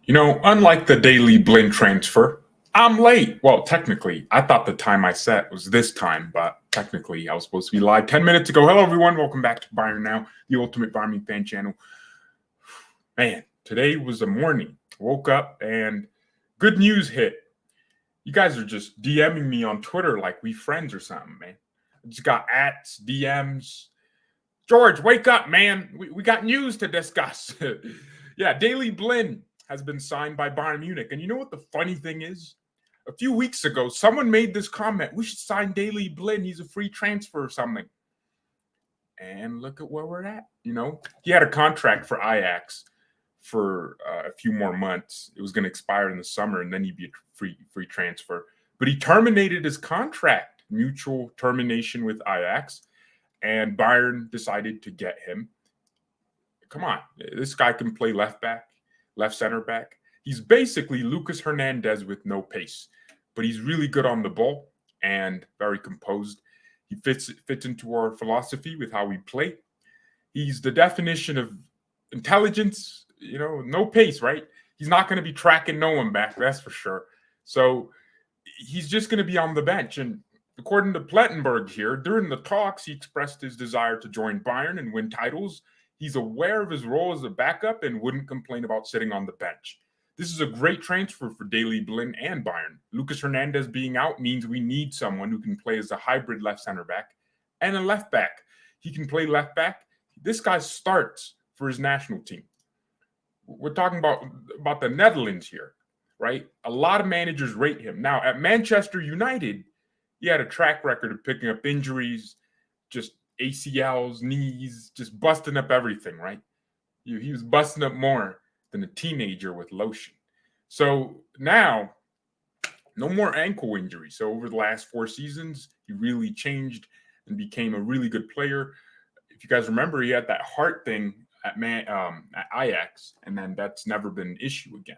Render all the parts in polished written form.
Unlike the Daley Blinn transfer, I'm late. Well, technically, I thought the time I set was this time, but technically, I was supposed to be live 10 minutes ago. Hello, everyone. Welcome back to BayernNow, the ultimate Bayern Munich fan channel. Man, today was a morning. Woke up and good news hit. You guys are just DMing me on Twitter like we friends or something, man. I just got ats, DMs. George, wake up, man. We got news to discuss. Yeah, Daley Blinn has been signed by Bayern Munich. And you know what the funny thing is? A few weeks ago, someone made this comment. We should sign Daley Blinn. He's a free transfer or something. And look at where we're at. He had a contract for Ajax for a few more months. It was going to expire in the summer, and then he'd be a free transfer. But he terminated his contract, mutual termination with Ajax, and Bayern decided to get him. Come on, this guy can play left back, left center back. He's basically Lucas Hernandez with no pace, but he's really good on the ball and very composed. He fits into our philosophy with how we play. He's the definition of intelligence, no pace, right? He's not going to be tracking no one back, that's for sure. So he's just going to be on the bench. And according to Plettenberg here, during the talks, he expressed his desire to join Bayern and win titles. He's aware of his role as a backup and wouldn't complain about sitting on the bench. This is a great transfer for Daley Blinn and Bayern. Lucas Hernandez being out means we need someone who can play as a hybrid left center back and a left back. He can play left back. This guy starts for his national team. We're talking about the Netherlands here, right? A lot of managers rate him. Now, at Manchester United, he had a track record of picking up injuries, just ACLs, knees, just busting up everything, right? He was busting up more than a teenager with lotion. So now, no more ankle injuries. So over the last 4 seasons, he really changed and became a really good player. If you guys remember, he had that heart thing at Ajax, and then that's never been an issue again.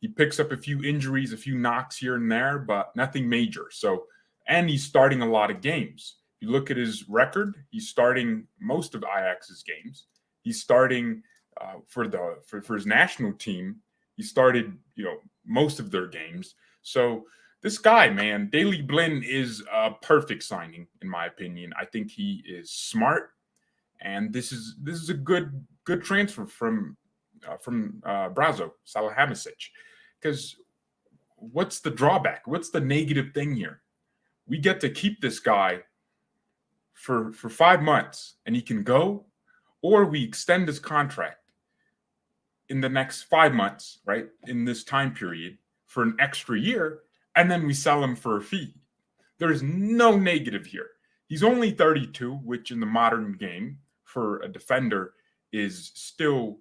He picks up a few injuries, a few knocks here and there, but nothing major. And he's starting a lot of games. You look at his record, he's starting most of Ajax's games. He's starting for his national team. He started, most of their games. So this guy, man, Daley Blinn is a perfect signing, in my opinion. I think he is smart, and this is a good transfer from Brazo Salihamidzic. Because what's the drawback? What's the negative thing here? We get to keep this guy for 5 months and he can go, or we extend his contract in the next 5 months, right, in this time period for an extra year, and then we sell him for a fee. There's no negative here. He's only 32, which in the modern game for a defender is still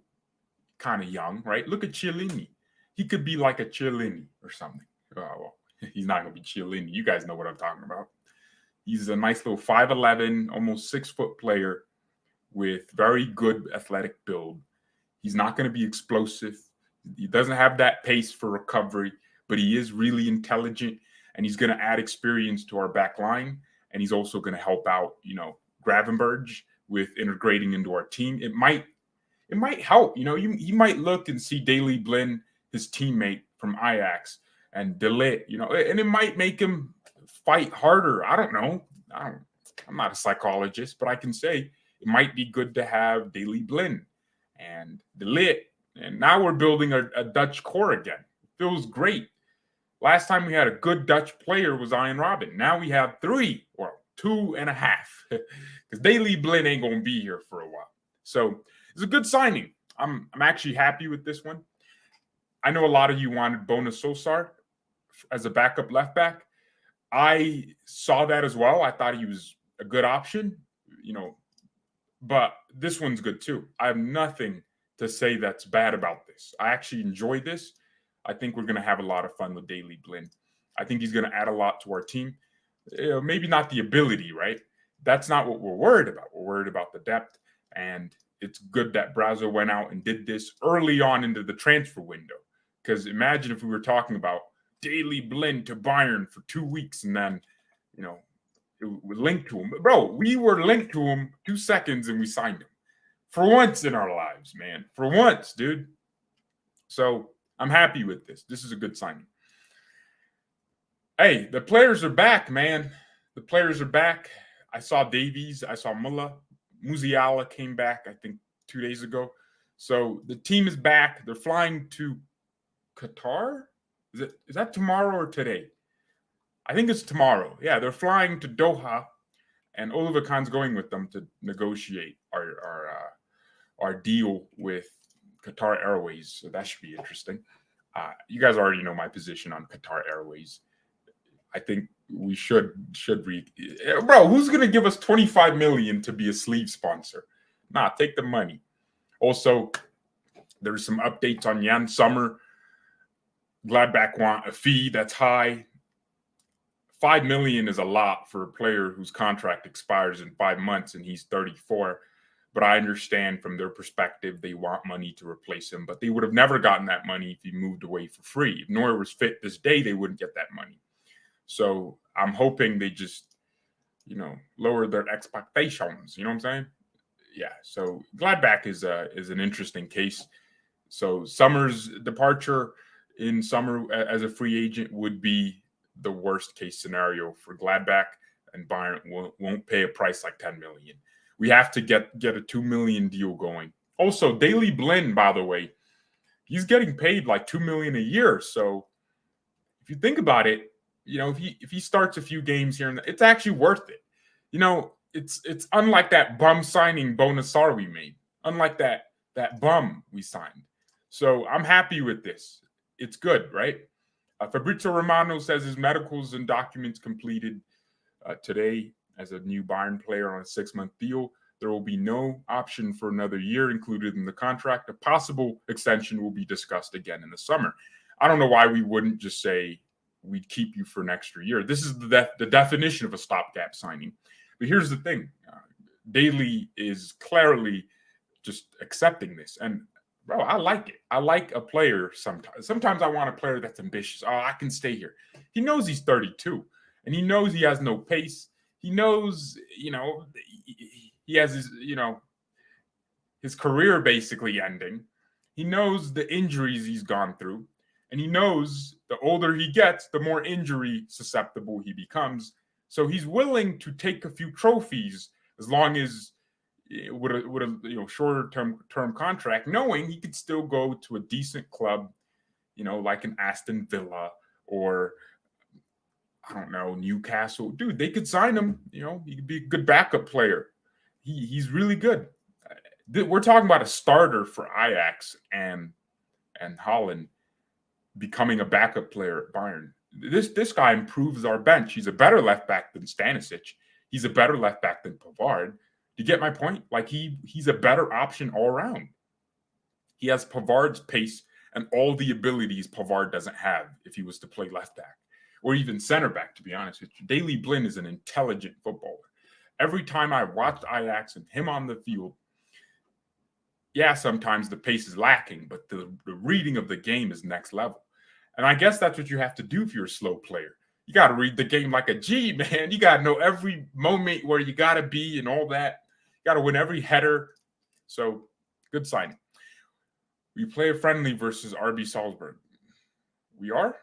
kind of young, right? Look at Chiellini. He could be like a Chiellini or something. Well, he's not going to be Chiellini. You guys know what I'm talking about. He's a nice little 5'11", almost 6-foot player with very good athletic build. He's not going to be explosive. He doesn't have that pace for recovery, but he is really intelligent, and he's going to add experience to our back line, and he's also going to help out, Gravenberch with integrating into our team. It might help. You might look and see Daley Blinn, his teammate from Ajax, and Daley, and it might make him fight harder. I don't know. I'm not a psychologist, but I can say it might be good to have Daley Blinn and Daley. And now we're building a Dutch core again. It feels great. Last time we had a good Dutch player was Ian Robben. Now we have 3, or 2.5, because Daley Blinn ain't going to be here for a while. So it's a good signing. I'm actually happy with this one. I know a lot of you wanted Bona Solskjaer as a backup left back. I saw that as well. I thought he was a good option, but this one's good too. I have nothing to say that's bad about this. I actually enjoy this. I think we're going to have a lot of fun with Daley Blinn. I think he's going to add a lot to our team. Maybe not the ability, right? That's not what we're worried about. We're worried about the depth, and it's good that Brazo went out and did this early on into the transfer window. Because imagine if we were talking about Daley Blinn to Bayern for 2 weeks and then, we linked to him. Bro, we were linked to him 2 seconds and we signed him. For once in our lives, man. For once, dude. So I'm happy with this. This is a good signing. Hey, the players are back, man. The players are back. I saw Davies. I saw Musiala came back, I think, 2 days ago. So the team is back. They're flying to Qatar. Is that tomorrow or today? I think it's tomorrow. Yeah, they're flying to Doha, and Oliver Kahn's going with them to negotiate our deal with Qatar Airways. So that should be interesting. You guys already know my position on Qatar Airways. I think we should read. Bro, who's gonna give us 25 million to be a sleeve sponsor? Nah, take the money. Also, there's some updates on Jan Sommer. Gladbach want a fee that's high. 5 million is a lot for a player whose contract expires in 5 months and he's 34. But I understand from their perspective, they want money to replace him. But they would have never gotten that money if he moved away for free. If Neuer was fit this day, they wouldn't get that money. So I'm hoping they just, lower their expectations. You know what I'm saying? Yeah. So Gladbach is an interesting case. So Sommer's departure in summer as a free agent would be the worst case scenario for Gladbach, and Bayern won't pay a price like 10 million. We have to get a 2 million deal going. Also, Daley, by the way, he's getting paid like 2 million a year. So if you think about it, if he starts a few games here, and it's actually worth it. It's unlike that bum signing Bonasar we made, unlike that bum we signed. So I'm happy with this. It's good, right? Fabrizio Romano says his medicals and documents completed today as a new Bayern player on a 6-month deal. There will be no option for another year included in the contract. A possible extension will be discussed again in the summer. I don't know why we wouldn't just say we'd keep you for an extra year. This is the definition of a stopgap signing. But here's the thing. Daley is clearly just accepting this. And, bro, I like it. I like a player sometimes. Sometimes I want a player that's ambitious. Oh, I can stay here. He knows he's 32, and he knows he has no pace. He knows, he has his career basically ending. He knows the injuries he's gone through. And he knows the older he gets, the more injury susceptible he becomes. So he's willing to take a few trophies as long as with a shorter term contract, knowing he could still go to a decent club, like an Aston Villa or I don't know, Newcastle. Dude, they could sign him. He could be a good backup player. He's really good. We're talking about a starter for Ajax and Holland becoming a backup player at Bayern. This guy improves our bench. He's a better left back than Stanisic. He's a better left back than Pavard. Do you get my point? Like he's a better option all around. He has Pavard's pace and all the abilities Pavard doesn't have if he was to play left back or even center back, to be honest with you. Daley Blind is an intelligent footballer. Every time I watched Ajax and him on the field, yeah, sometimes the pace is lacking, but the reading of the game is next level. And I guess that's what you have to do if you're a slow player. You got to read the game like a G, man. You got to know every moment where you got to be and all that. You got to win every header. So, good signing. We play a friendly versus RB Salzburg. We are?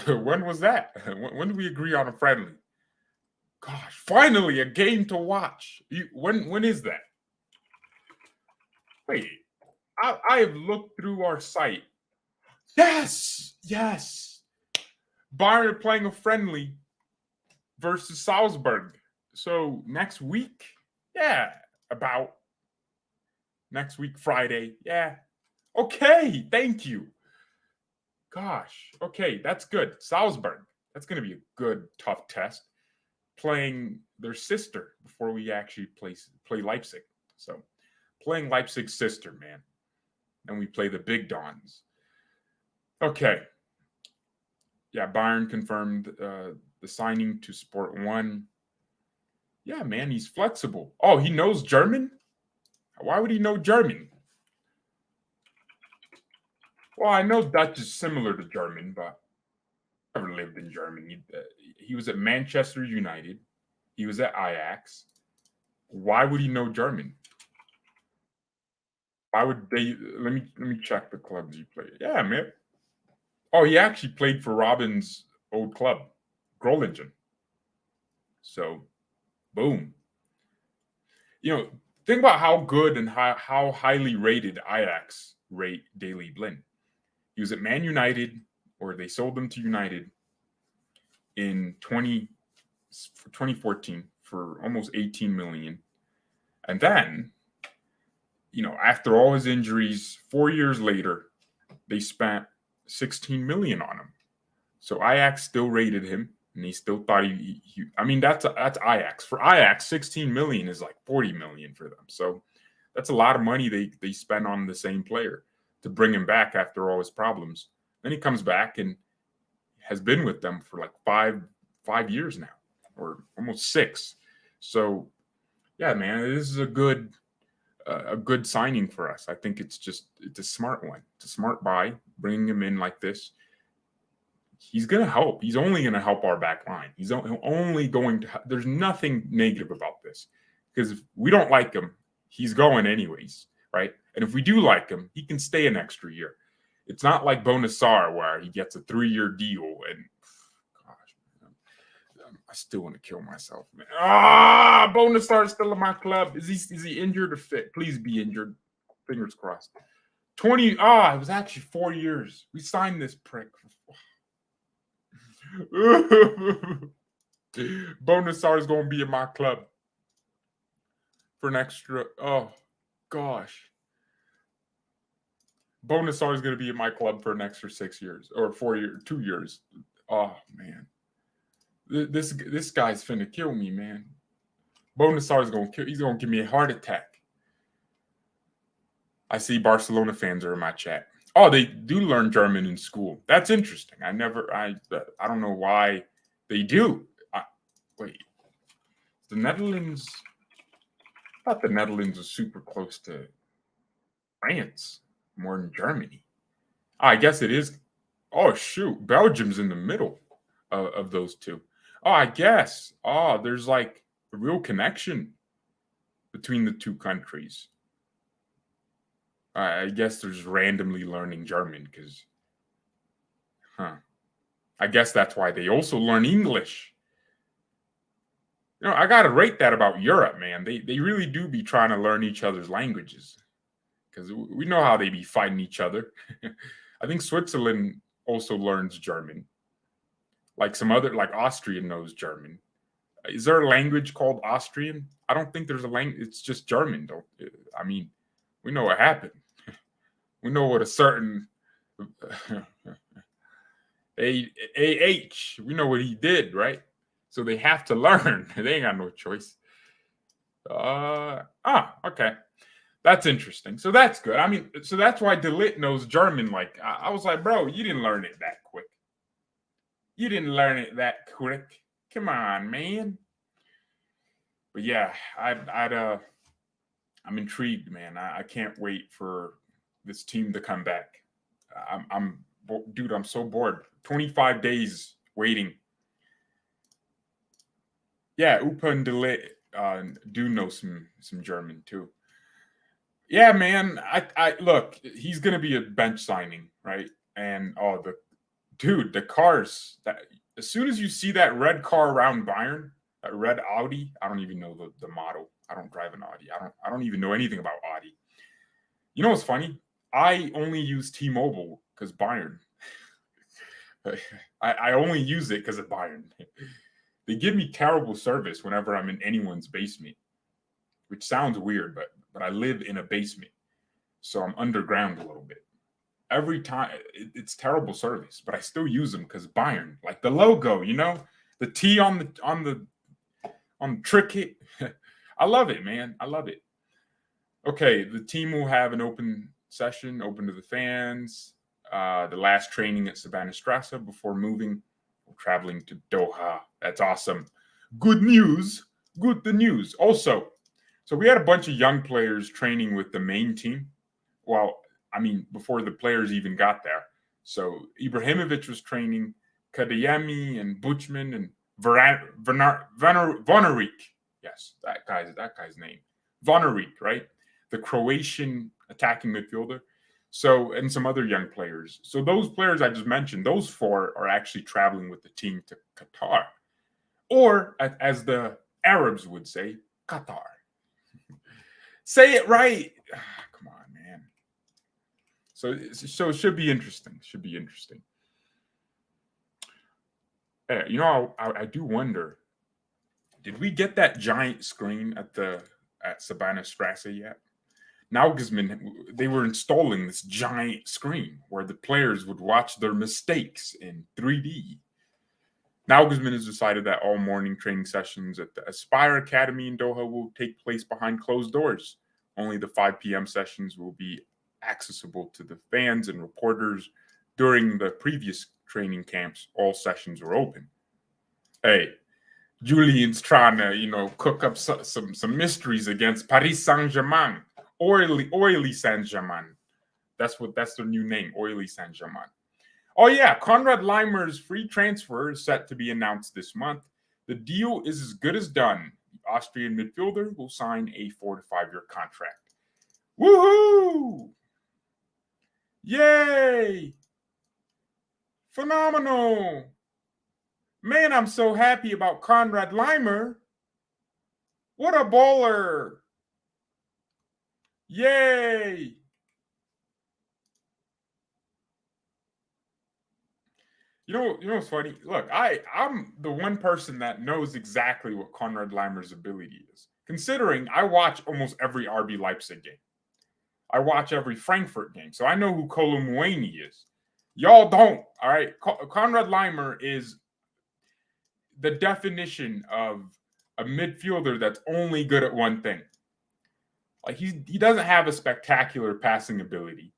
When was that? When did we agree on a friendly? Gosh, finally a game to watch. When is that? Wait, I have looked through our site. Yes. Bayern are playing a friendly versus Salzburg. So next week, about next week, Friday. Yeah. Okay, thank you. Gosh, okay, that's good. Salzburg, that's going to be a good, tough test. Playing their sister before we actually play Leipzig. So playing Leipzig's sister, man. Then we play the Big Dons. Okay. Yeah, Bayern confirmed the signing to Sport 1. Yeah, man, he's flexible. Oh, he knows German? Why would he know German? Well, I know Dutch is similar to German, but I never lived in Germany. He was at Manchester United. He was at Ajax. Why would he know German? Why would they? Let me check the clubs he played. Yeah, man. Oh, he actually played for Robin's old club, Groningen. So, boom. Think about how good and how highly rated Ajax rate Daley Blind. He was at Man United, or they sold him to United in 2014 for almost 18 million. And then, after all his injuries, 4 years later, they spent 16 million on him. So Ajax still rated him, and he still thought that's Ajax. For Ajax, 16 million is like 40 million for them. So that's a lot of money they spend on the same player to bring him back after all his problems. Then he comes back and has been with them for like five years now, or almost 6. So yeah, man, this is a good signing for us. I think it's a smart one. It's a smart buy, bringing him in like this. He's going to help. He's only going to help our back line. He's only going to. There's nothing negative about this, because if we don't like him, he's going anyways, right? And if we do like him, he can stay an extra year. It's not like Bonasar where he gets a 3-year deal and gosh, man, I still want to kill myself, man. Bonasar's still in my club. Is he injured or fit? Please be injured. Fingers crossed. 20. It was actually 4 years. We signed this prick. Bonasar is going to be in my club for an extra. Oh gosh. Bonasar is going to be in my club for an extra 6 years or 4 years, 2 years. Oh man, this guy's finna kill me, man. Bonasar is going to kill. He's going to give me a heart attack. I see Barcelona fans are in my chat. Oh, they do learn German in school. That's interesting. I don't know why they do. Wait, the Netherlands. I thought the Netherlands was super close to France, more than Germany. I guess it is. Oh, shoot. Belgium's in the middle of those two. Oh, I guess. Oh, there's like a real connection between the two countries. I guess there's randomly learning German because, I guess that's why they also learn English. I got to rate that about Europe, man. They really do be trying to learn each other's languages, because we know how they be fighting each other. I think Switzerland also learns German. Like Austrian knows German. Is there a language called Austrian? I don't think there's a language. It's just German. We know what happened. We know what a certain we know what he did, right? So they have to learn. They ain't got no choice. Okay. That's interesting. So that's good. So that's why De Ligt knows German. Like, I was like, bro, you didn't learn it that quick. Come on, man. But yeah, I'm intrigued, man. I can't wait for this team to come back. I'm so bored. 25 days waiting. Yeah, Upa and De Ligt do know some German too. Yeah, man. I look, he's gonna be a bench signing, right? And the cars that as soon as you see that red car around Bayern, that red Audi, I don't even know the model. I don't drive an Audi. I don't even know anything about Audi. You know what's funny? I only use T-Mobile because Bayern. I only use it because of Bayern. They give me terrible service whenever I'm in anyone's basement, which sounds weird, but I live in a basement, so I'm underground a little bit. Every time it's terrible service, but I still use them because Bayern, like the logo, the T on the trick. I love it, man. I love it. Okay, the team will have an open session, open to the fans. The last training at Savannah Strasse before moving, traveling to Doha. That's awesome. Good news. Good news. Also, so we had a bunch of young players training with the main team. Well, before the players even got there. So Ibrahimovic was training, Kadeyemi and Buchman and Vonarik. Yes, that guy's name. Vonarik, right? The Croatian attacking midfielder. So, and some other young players. So those players I just mentioned, those four are actually traveling with the team to Qatar. Or, as the Arabs would say, Qatar. Say it right. Come on, man. So it should be interesting. Should be interesting. You know, I do wonder, did we get that giant screen at Savannah Strasse yet? Nagelsmann, they were installing this giant screen where the players would watch their mistakes in 3D. Nagelsmann has decided that all morning training sessions at the Aspire Academy in Doha will take place behind closed doors. Only the 5 p.m. sessions will be accessible to the fans and reporters. During the previous training camps, all sessions were open. Hey, Julian's trying to, cook up some mysteries against Paris Saint-Germain. Oily Saint-Germain. That's their new name, Oily Saint-Germain. Oh yeah, Konrad Leimer's free transfer is set to be announced this month. The deal is as good as done. The Austrian midfielder will sign a 4 to 5 year contract. Woohoo! Yay! Phenomenal! Man, I'm so happy about Konrad Leimer. What a baller! Yay! You know what's funny? Look, I'm the one person that knows exactly what Konrad Leimer's ability is. Considering I watch almost every RB Leipzig game. I watch every Frankfurt game, so I know who Kolo Muani is. Y'all don't, all right? Konrad Leimer is the definition of a midfielder that's only good at one thing. Like he doesn't have a spectacular passing ability.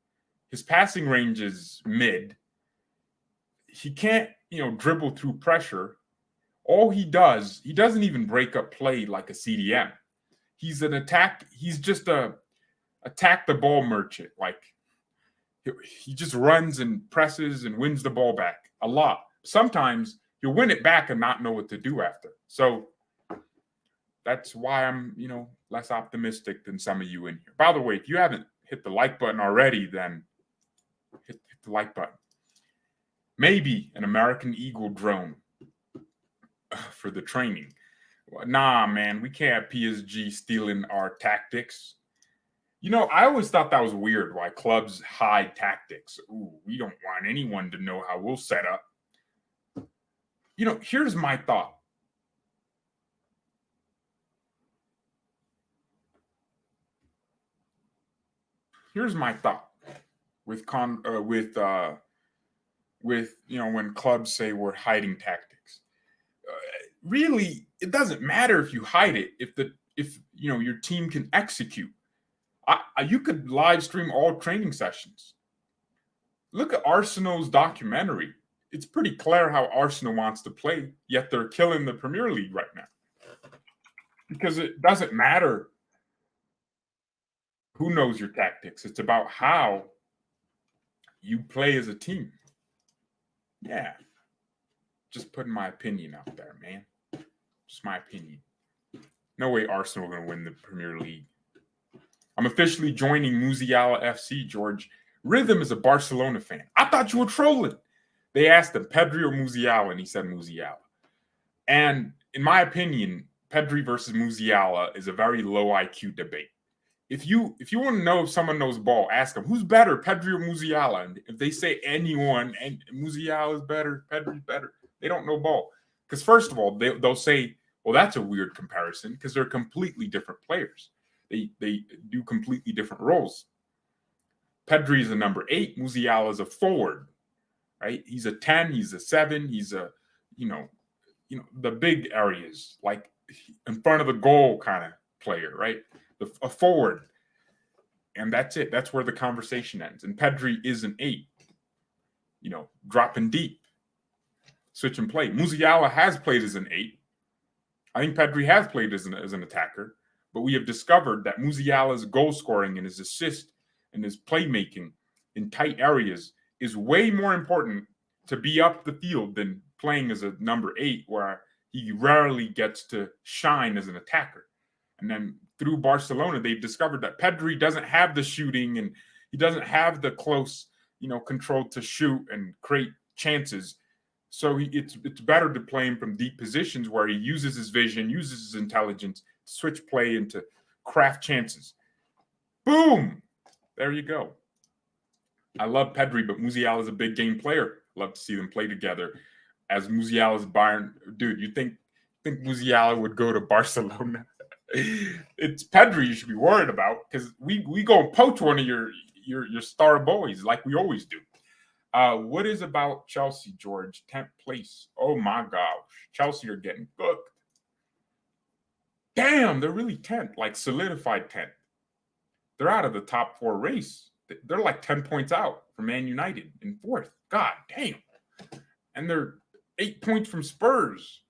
His passing range is mid. He can't, dribble through pressure. All he doesn't even break up play like a CDM. He's an attack. He's just a attack the ball merchant. Like he just runs and presses and wins the ball back a lot. Sometimes he'll win it back and not know what to do after. So that's why I'm, less optimistic than some of you in here. By the way, if you haven't hit the like button already, then hit the like button. Maybe an American Eagle drone for the training. Nah, man, we can't have PSG stealing our tactics. I always thought that was weird why clubs hide tactics. Ooh, we don't want anyone to know how we'll set up. Here's my thought. Here's my thought with when clubs say we're hiding tactics. Really, it doesn't matter if you hide it if your team can execute. You could live stream all training sessions. Look at Arsenal's documentary. It's pretty clear how Arsenal wants to play, yet they're killing the Premier League right now. Because it doesn't matter who knows your tactics. It's about how you play as a team. Yeah. Just putting my opinion out there, man. Just my opinion. No way Arsenal are going to win the Premier League. I'm officially joining Musiala FC, George. Rhythm is a Barcelona fan. I thought you were trolling. They asked him, Pedri or Musiala, and he said Musiala. And in my opinion, Pedri versus Musiala is a very low IQ debate. If you want to know if someone knows ball, ask them, who's better, Pedri or Musiala? And if they say anyone, and Musiala is better, Pedri's better, they don't know ball. Because first of all, they'll say, well, that's a weird comparison because they're completely different players. They do completely different roles. Pedri is a number 8. Musiala is a forward, right? He's a 10. He's a 7. He's a, the big areas, like in front of the goal kind of player, right? A forward. And that's it. That's where the conversation ends. And Pedri is an 8, dropping deep, switch and play. Musiala has played as an 8. I think Pedri has played as an attacker. But we have discovered that Musiala's goal scoring and his assist and his playmaking in tight areas is way more important to be up the field than playing as a number 8, where he rarely gets to shine as an attacker. And then through Barcelona, they've discovered that Pedri doesn't have the shooting and He doesn't have the close, control to shoot and create chances. So it's better to play him from deep positions where he uses his vision, uses his intelligence, to switch play and to craft chances. Boom! There you go. I love Pedri, but Musiala is a big game player. Love to see them play together. As Musiala's Bayern, dude, you think Musiala would go to Barcelona? It's Pedri you should be worried about, because we go poach one of your star boys like we always do. What is about Chelsea, George? 10th place. Oh my gosh. Chelsea are getting cooked. Damn, they're really 10th, like solidified 10th. They're out of the top 4 race. They're like 10 points out from Man United in 4th. God damn. And they're 8 points from Spurs.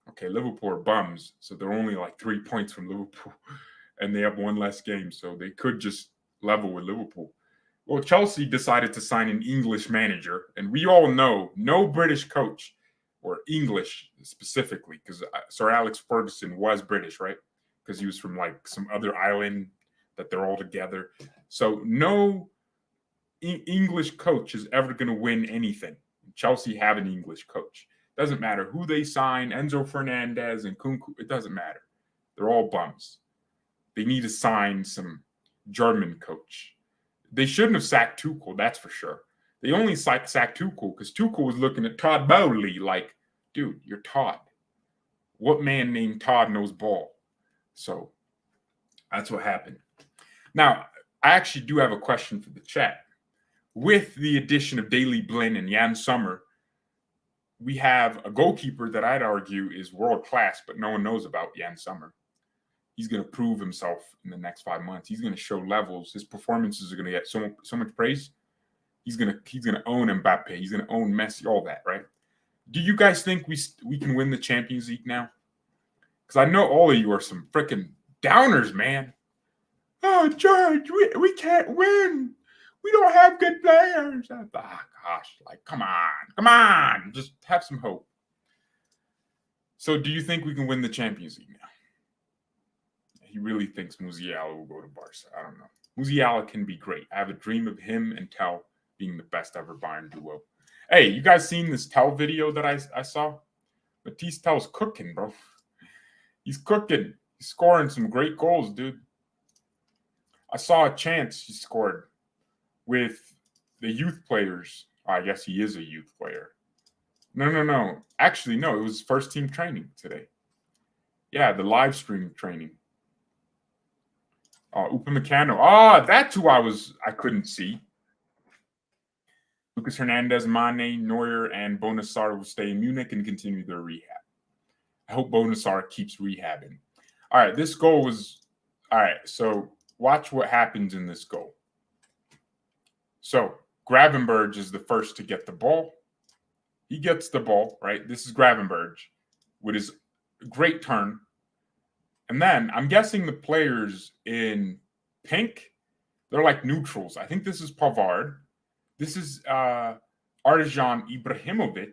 Okay, Liverpool are bums, so they're only like 3 points from Liverpool, and they have 1 less game, so they could just level with Liverpool. Well, Chelsea decided to sign an English manager, and we all know no British coach, or English specifically, because Sir Alex Ferguson was British, right? Because he was from like some other island that they're all together. So no English coach is ever going to win anything. Chelsea have an English coach. Doesn't matter who they sign, Enzo Fernandez and Kunku, it doesn't matter. They're all bums. They need to sign some German coach. They shouldn't have sacked Tuchel, that's for sure. They only sacked Tuchel because Tuchel was looking at Todd Bowley like, dude, you're Todd. What man named Todd knows ball? So that's what happened. Now, I actually do have a question for the chat. With the addition of Daley, Blin, and Jan Sommer, we have a goalkeeper that I'd argue is world-class, but no one knows about, Jan Sommer. He's going to prove himself in the next 5 months. He's going to show levels. His performances are going to get so much praise. He's going to own Mbappe. He's going to own Messi, all that, right? Do you guys think we can win the Champions League now? Because I know all of you are some freaking downers, man. Oh, George, we can't win. We don't have good players. Oh, gosh, like, come on. Just have some hope. So do you think we can win the Champions League now? He really thinks Musiala will go to Barca. I don't know. Musiala can be great. I have a dream of him and Tell being the best ever Bayern duo. Hey, you guys seen this Tell video that I saw? Matisse Tell's cooking, bro. He's cooking. He's scoring some great goals, dude. I saw a chance he scored with the youth players. Oh, I guess he is a youth player. No. Actually, no. It was first team training today. Yeah, the live stream training. Upamecano. That's who I couldn't see. Lucas Hernandez, Mane, Neuer, and Bonassar will stay in Munich and continue their rehab. I hope Bonassar keeps rehabbing. All right, this goal was... All right, so watch what happens in this goal. So Gravenberch is the first to get the ball. He gets the ball, right? This is Gravenberch with his great turn. And then I'm guessing the players in pink, they're like neutrals. I think this is Pavard. This is Arjan Ibrahimovic.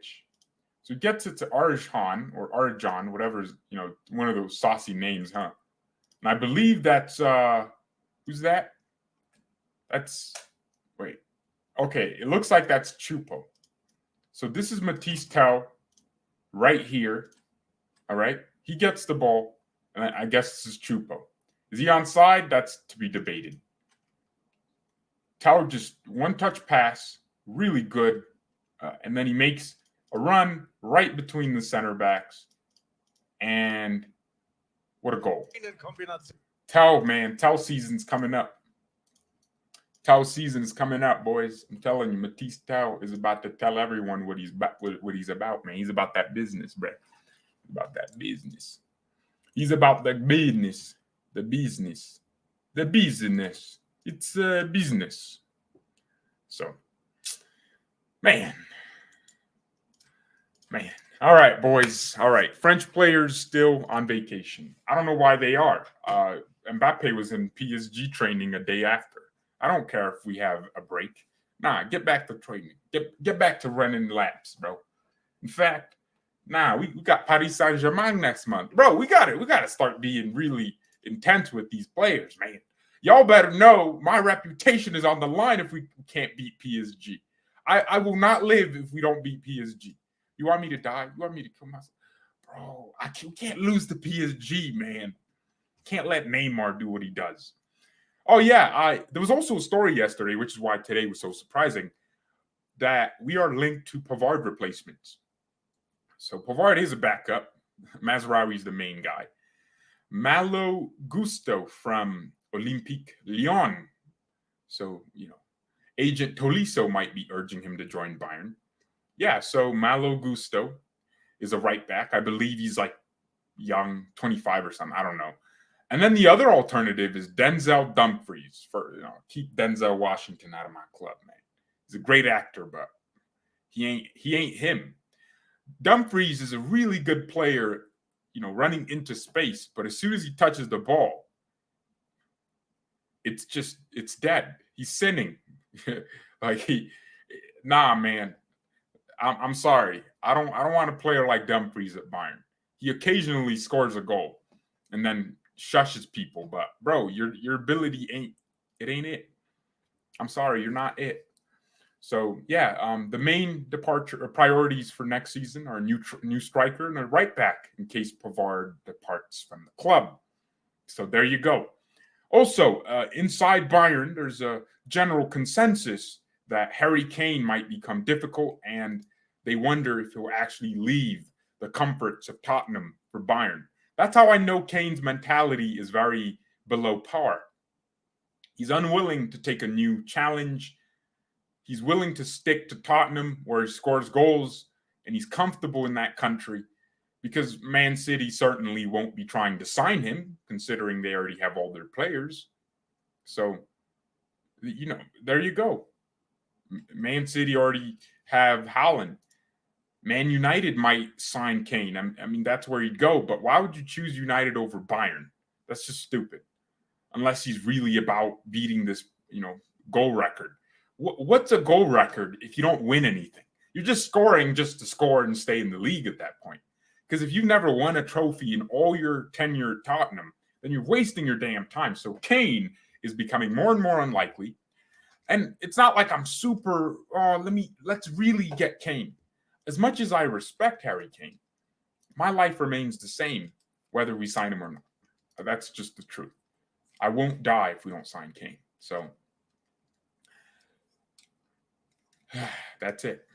So he gets it to Arjan or Arjan, whatever is, one of those saucy names, huh? And I believe that's who's that? Okay, it looks like that's Chupo. So this is Matisse Tell right here. All right. He gets the ball. And I guess this is Chupo. Is he onside? That's to be debated. Tell just one-touch pass, really good. And then he makes a run right between the center backs. And what a goal. Tell season's coming up. Tell season is coming up, boys. I'm telling you, Matisse Tell is about to tell everyone what he's about, man. He's about that business, bro. About that business. He's about the business. The business. The business. It's business. So, man. All right, boys. All right. French players still on vacation. I don't know why they are. Mbappe was in PSG training a day after. I don't care if we have a break. Nah, get back to training. Get back to running laps, bro. In fact, we got Paris Saint-Germain next month. Bro, we got to start being really intense with these players, man. Y'all better know my reputation is on the line if we can't beat PSG. I will not live if we don't beat PSG. You want me to die? You want me to kill myself? Bro, we can't lose to PSG, man. Can't let Neymar do what he does. Oh, yeah. There was also a story yesterday, which is why today was so surprising, that we are linked to Pavard replacements. So Pavard is a backup. Mazraoui is the main guy. Malo Gusto from Olympique Lyon. So, Agent Tolisso might be urging him to join Bayern. Yeah, so Malo Gusto is a right back. I believe he's like young, 25 or something. I don't know. And then the other alternative is Denzel Dumfries. Keep Denzel Washington out of my club, man. He's a great actor, but he ain't him. Dumfries is a really good player, running into space. But as soon as he touches the ball, it's dead. He's sinning. Man. I'm sorry. I don't want a player like Dumfries at Bayern. He occasionally scores a goal and then shushes people, but bro, your ability ain't it. I'm sorry, you're not it. So yeah, the main departure or priorities for next season are a new striker and a right back in case Pavard departs from the club. So there you go. Also, inside Bayern, there's a general consensus that Harry Kane might become difficult, and they wonder if he'll actually leave the comforts of Tottenham for Bayern. That's how I know Kane's mentality is very below par. He's unwilling to take a new challenge. He's willing to stick to Tottenham where he scores goals, and he's comfortable in that country because Man City certainly won't be trying to sign him, considering they already have all their players. So, there you go. Man City already have Haaland. Man United might sign Kane. I mean, that's where he'd go. But why would you choose United over Bayern? That's just stupid. Unless he's really about beating this, goal record. What's a goal record if you don't win anything? You're just scoring just to score and stay in the league at that point. Because if you've never won a trophy in all your tenure at Tottenham, then you're wasting your damn time. So Kane is becoming more and more unlikely. And it's not like I'm super, let's really get Kane. As much as I respect Harry Kane, my life remains the same whether we sign him or not. That's just the truth. I won't die if we don't sign Kane. So that's it.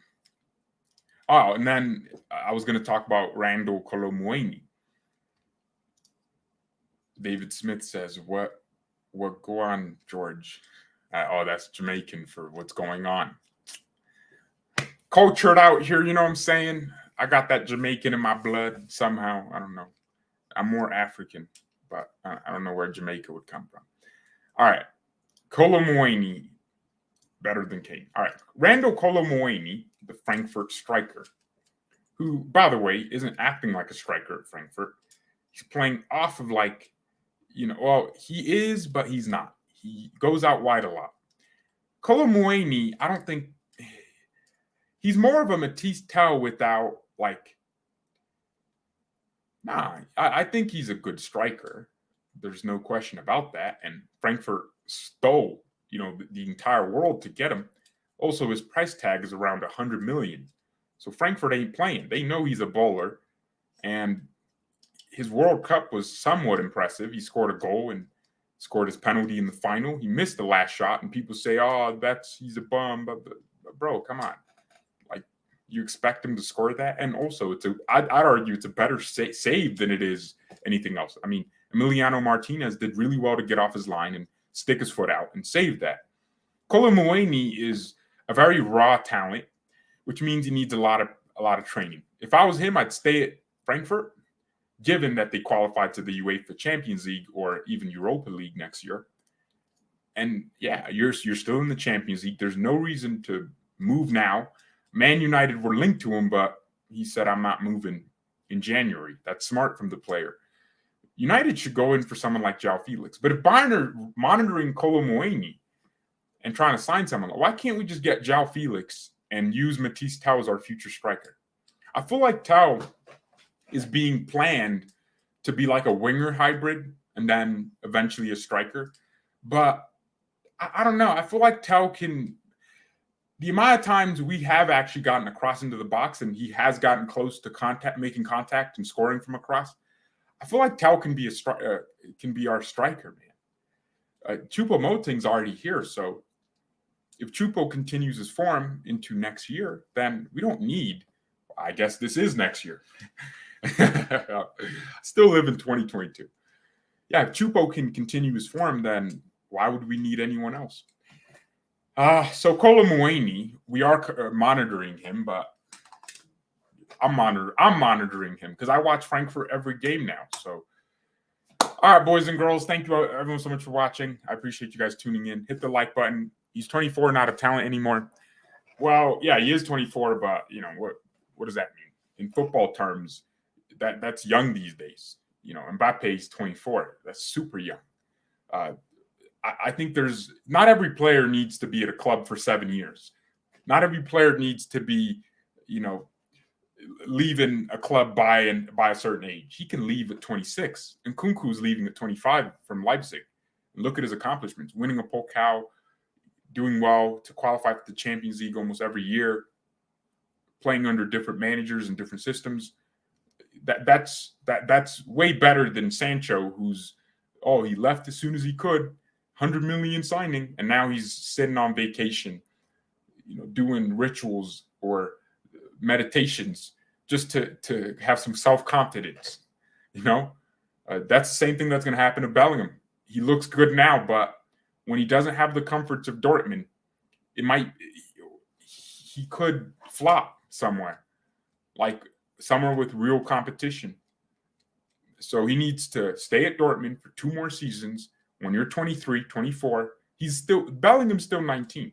Oh, and then I was going to talk about Randall Colomuani. David Smith says, what go on, George? That's Jamaican for what's going on. Cultured out here, you know what I'm saying? I got that Jamaican in my blood somehow. I don't know. I'm more African, but I don't know where Jamaica would come from. All right. Colomuani, better than Kane. All right. Randall Colomuani, the Frankfurt striker, who, by the way, isn't acting like a striker at Frankfurt. He's playing off of he is, but he's not. He goes out wide a lot. Colomuani, I don't think he's more of a Matisse Tell without I think he's a good striker. There's no question about that. And Frankfurt stole, the entire world to get him. Also, his price tag is around 100 million. So Frankfurt ain't playing. They know he's a bowler. And his World Cup was somewhat impressive. He scored a goal and scored his penalty in the final. He missed the last shot, and people say, he's a bum. But bro, come on. You expect him to score that? And also, I'd argue it's a better save than it is anything else. I mean, Emiliano Martinez did really well to get off his line and stick his foot out and save that. Colomuani is a very raw talent, which means he needs a lot of training. If I was him, I'd stay at Frankfurt, given that they qualified to the UEFA Champions League or even Europa League next year. And yeah, you're still in the Champions League. There's no reason to move now. Man United were linked to him, but he said, I'm not moving in January. That's smart from the player. United should go in for someone like João Felix. But if Bayern are monitoring Colomuani and trying to sign someone, why can't we just get João Felix and use Matisse Tell as our future striker? I feel like Tell is being planned to be like a winger hybrid and then eventually a striker. But I don't know. I feel like Tell can. The amount of times we have actually gotten across into the box and he has gotten close to making contact and scoring from across, I feel like Tell can be our striker, man. Choupo-Moting's already here, so if Choupo continues his form into next year, then we don't need. I guess this is next year. Still live in 2022. Yeah, if Choupo can continue his form, then why would we need anyone else? So Kolo Muani, we are monitoring him, but I'm monitoring him because I watch Frankfurt every game now. So, all right, boys and girls, thank you everyone so much for watching. I appreciate you guys tuning in. Hit the like button. He's 24, not a talent anymore. Well, yeah, he is 24, but you know what does that mean in football terms? That's young these days. You know, Mbappe is 24. That's super young. I think there's not every player needs to be at a club for 7 years. Not every player needs to be, you know, leaving a club by a certain age. He can leave at 26. And Nkunku's leaving at 25 from Leipzig. And look at his accomplishments: winning a Pokal, doing well to qualify for the Champions League almost every year, playing under different managers and different systems. That's way better than Sancho, who's he left as soon as he could. 100 million signing, and now he's sitting on vacation, you know, doing rituals or meditations just to have some self-confidence. You know, that's the same thing that's going to happen to Bellingham. He looks good now, but when he doesn't have the comforts of Dortmund, he could flop somewhere, like somewhere with real competition. So he needs to stay at Dortmund for 2 more seasons. When you're 23, 24, Bellingham's still 19.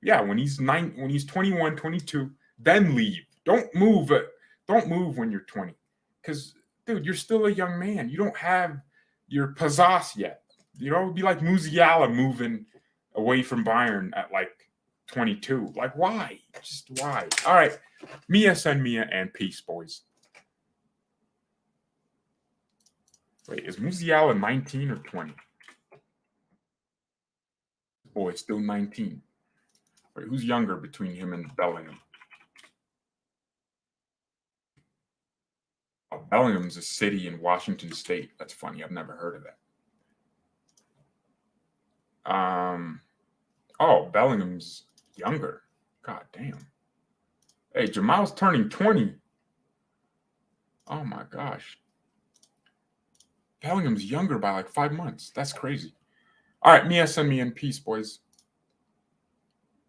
Yeah, when he's 21, 22, then leave. Don't move when you're 20. Because, dude, you're still a young man. You don't have your pizzazz yet. You know, it'd be like Musiala moving away from Bayern at like 22. Like, why? Just why? All right. Mia, send Mia, and peace, boys. Wait, is Musiala 19 or 20? Boy, still 19. Wait, who's younger between him and Bellingham? Oh, Bellingham's a city in Washington State. That's funny. I've never heard of that. Bellingham's younger. God damn. Hey, Jamal's turning 20. Oh my gosh. Bellingham's younger by like 5 months. That's crazy. All right, Mia, send me in peace, boys.